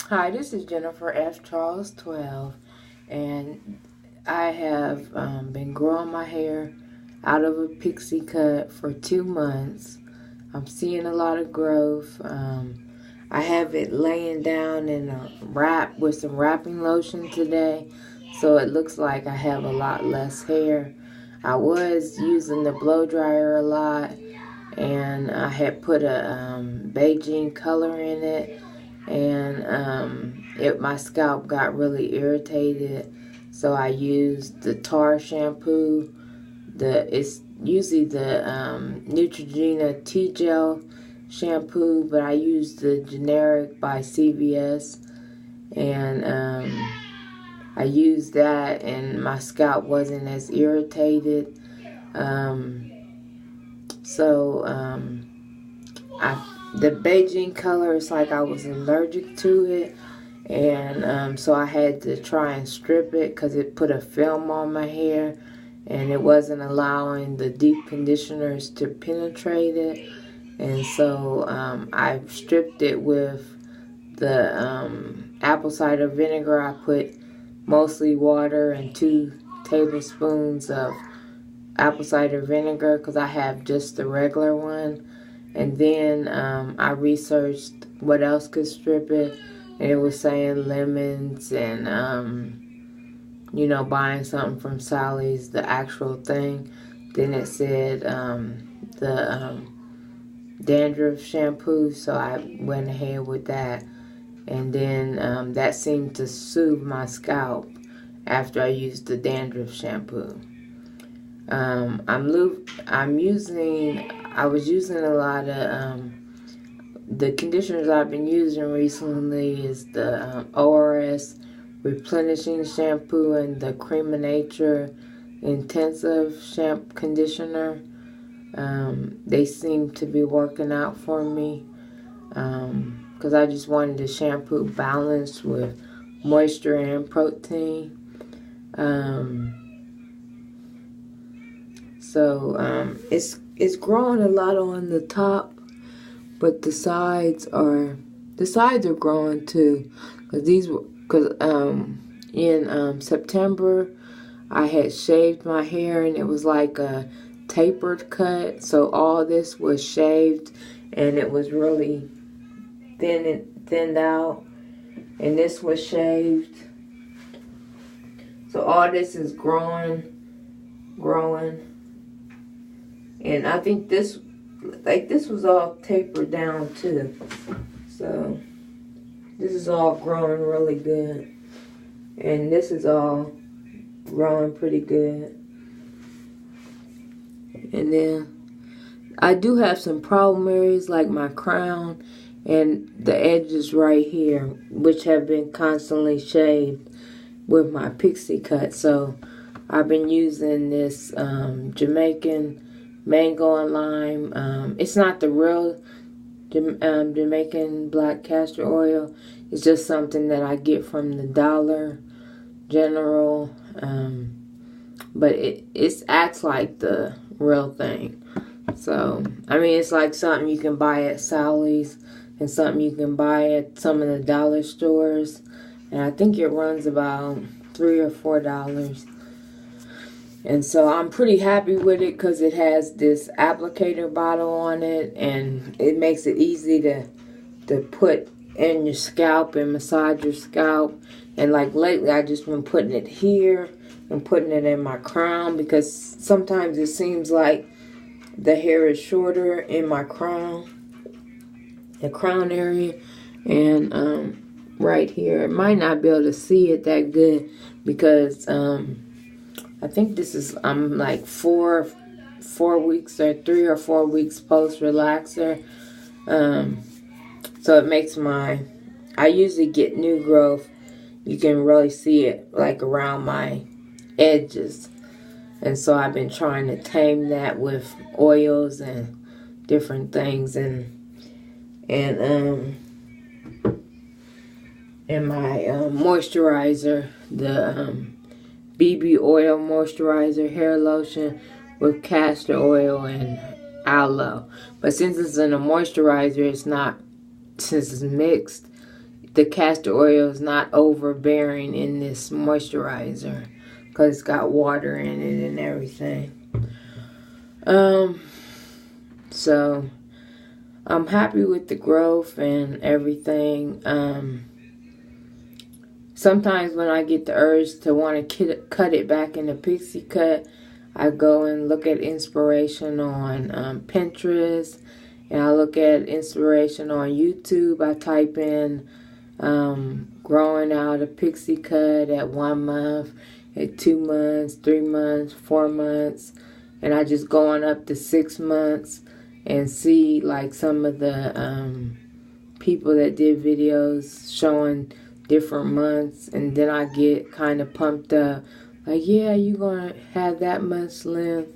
Hi, this is Jennifer F. Charles 12, and I have been growing my hair out of a pixie cut for 2 months. I'm seeing a lot of growth. I have it laying down in a wrap with some wrapping lotion today, so it looks like I have a lot less hair. I was using the blow dryer a lot, and I had put a Beijing color in it, and my scalp got really irritated, so I used the Tar shampoo. It's usually the Neutrogena Tea Gel shampoo, but I used the generic by CVS, and I used that, and my scalp wasn't as irritated. Um, so the Beijing color is like I was allergic to it, and so I had to try and strip it because it put a film on my hair, and it wasn't allowing the deep conditioners to penetrate it. And so I stripped it with the apple cider vinegar. I put mostly water and 2 tablespoons of apple cider vinegar because I have just the regular one. And then I researched what else could strip it, and it was saying lemons and buying something from Sally's, the actual thing. Then it said the dandruff shampoo, so I went ahead with that. And then that seemed to soothe my scalp after I used the dandruff shampoo. I was using a lot of the conditioners I've been using recently is the ORS replenishing shampoo and the Cream of Nature intensive shampoo conditioner. They seem to be working out for me because I just wanted the shampoo balanced with moisture and protein. So it's growing a lot on the top, but the sides are growing too. Because in September I had shaved my hair, and it was like a tapered cut. So all this was shaved, and it was really thinned out, and this was shaved. So all this is growing, and I think this was all tapered down too. So this is all growing really good, and this is all growing pretty good. And then I do have some problem areas like my crown and the edges right here, which have been constantly shaved with my pixie cut. So I've been using this Jamaican mango and lime. It's not the real Jamaican black castor oil. It's just something that I get from the Dollar General. But it acts like the real thing. So, I mean, it's like something you can buy at Sally's and something you can buy at some of the dollar stores. And I think it runs about $3 or $4. And so I'm pretty happy with it because it has this applicator bottle on it, and it makes it easy to put in your scalp and massage your scalp. And like lately, I just been putting it here and putting it in my crown because sometimes it seems like the hair is shorter in my crown, the crown area, and right here. I might not be able to see it that good because I think this is I'm like 4 weeks or 3 or 4 weeks post relaxer. So it makes I usually get new growth. You can really see it like around my edges. And so I've been trying to tame that with oils and different things, and my moisturizer, the BB oil moisturizer hair lotion with castor oil and aloe. But since it's in a moisturizer, since it's mixed, the castor oil is not overbearing in this moisturizer because it's got water in it and everything. So I'm happy with the growth and everything. Sometimes when I get the urge to want to cut it back in the pixie cut, I go and look at inspiration on Pinterest, and I look at inspiration on YouTube. I type in growing out a pixie cut at 1 month, at 2 months, 3 months, 4 months, and I just go on up to 6 months and see like some of the people that did videos showing different months, and then I get kind of pumped up, like, yeah, you're gonna have that much length,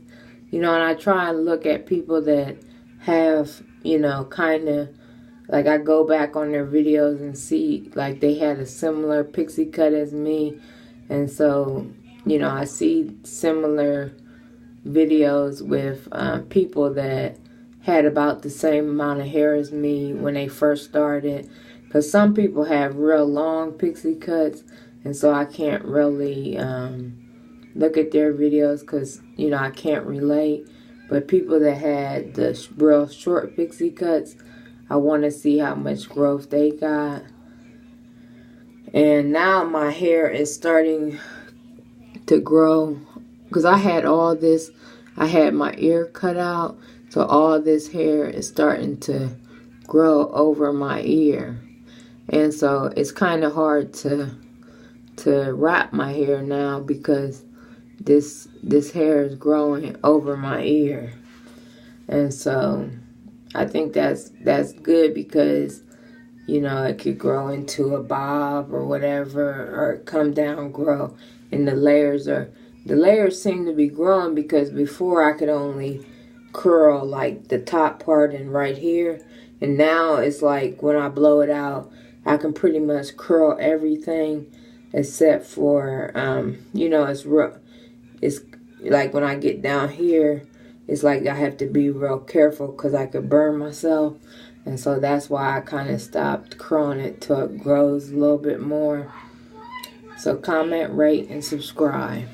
you know. And I try and look at people that have, you know, kind of like, I go back on their videos and see like they had a similar pixie cut as me, and so, you know, I see similar videos with people that had about the same amount of hair as me when they first started. Because some people have real long pixie cuts, and so I can't really look at their videos because, you know, I can't relate. But people that had the real short pixie cuts, I want to see how much growth they got. And now my hair is starting to grow because I had all this. I had my ear cut out, so all this hair is starting to grow over my ear. And so it's kind of hard to wrap my hair now because this hair is growing over my ear. And so I think that's good because, you know, it could grow into a bob or whatever, or come down, grow. And the layers seem to be growing, because before I could only curl like the top part and right here. And now it's like when I blow it out, I can pretty much curl everything except for, you know, it's like when I get down here, it's like I have to be real careful because I could burn myself. And so that's why I kind of stopped curling it till it grows a little bit more. So comment, rate, and subscribe.